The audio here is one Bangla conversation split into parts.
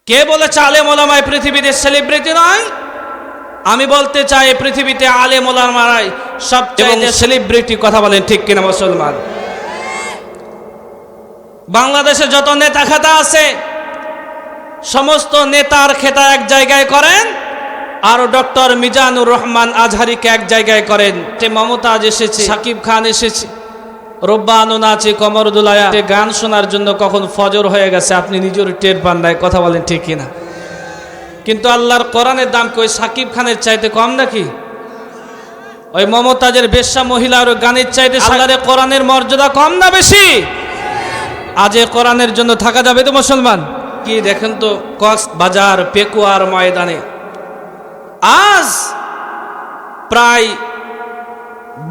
কে বলেছে আলেম ওলামায় পৃথিবীতে সেলিব্রিটি নয়? আমি বলতে চাই পৃথিবীতে আলেম ওলামারাই সবচেয়ে সেলিব্রিটি। কথা বলেন ঠিক কিনা মুসলমান? বাংলাদেশে যত নেতা খেতা আছে সমস্ত নেতার খেতা এক জায়গায় করেন, আর ডক্টর মিজানুর রহমান আজহারিকে এক জায়গায় করেন। মমতাজ এসেছে, সাকিব খান এসেছে, রব্বানুন আছে, কমরদুলায়া গান শোনার জন্য কখন ফজর হয়ে গেছে আপনি নিজের টের পান নাই। কথা বলেন ঠিক কিনা? কিন্তু আল্লাহর কোরআনের দাম কই সাকিব খানের চাইতে কম নাকি? ওই মমতাজের বেশ্যা মহিলার গানের চাইতে আল্লাহর কোরআনের মর্যাদা কম না বেশি? আজ এ কোরআনের জন্য থাকা যাবে তো মুসলমান? কি দেখেন তো কক্সবাজার পেকুয়ার ময়দানে আজ প্রায়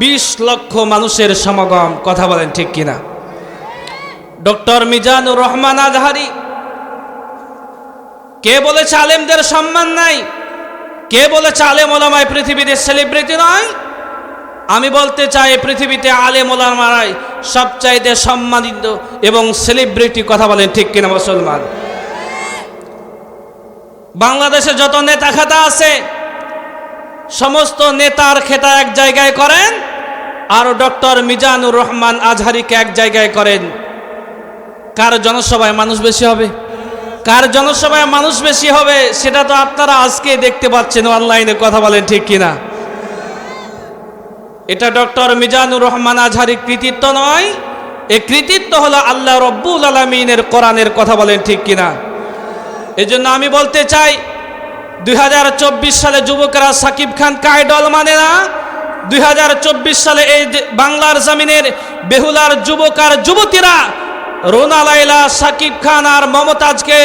20 লক্ষ মানুষের সমাগম। কথা বলেন ঠিক কিনা? ডক্টর মিজানুর রহমান আজহারি। কে বলেছে আলেমদের সম্মান নাই? কে বলেছে আলেম ওলামায় পৃথিবীতে সেলিব্রিটি নয়? আমি বলতে চাই পৃথিবীতে আলেম ওলামারাই সবচাইতে সম্মানিত এবং সেলিব্রিটি। কথা বলেন ঠিক কিনা মুসলমান? বাংলাদেশে যত নেতা খেতা আছে সমস্ত নেতার খেতা এক জায়গায় করেন, আর ডক্টর মিজানুর রহমান আজহারিকে এক জায়গায় করেন। কার জনসভায় মানুষ বেশি হবে? কার জনসভায় মানুষ বেশি হবে সেটা তো আপনারা আজকে দেখতে পাচ্ছেন অনলাইনে। কথা বলেন ঠিক কিনা? এটা ডক্টর মিজানুর রহমান আজহারির কৃতিত্ব নয়, এই কৃতিত্ব হলো আল্লাহ রব্বুল আলামিনের কোরআনের। কথা বলেন ঠিক কিনা? এজন্য আমি বলতে চাই 2024 সালে যুবকরা সাকিব খানকে আইডল মানে না। 2024 সালে এই বাংলার জমিনের বেহুলার যুবক আর যুবতীরা রোনা লায়লা, সাকিব খান আর মমতাজকে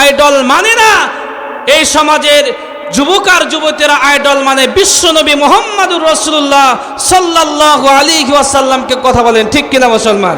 আইডল মানে না। এই সমাজের যুবক আর যুবতীরা আইডল মানে বিশ্বনবী মুহাম্মদুর রাসূলুল্লাহ সাল্লাল্লাহু আলাইহি ওয়াসাল্লামকে। কথা বলেন ঠিক কিনা মুসলমান?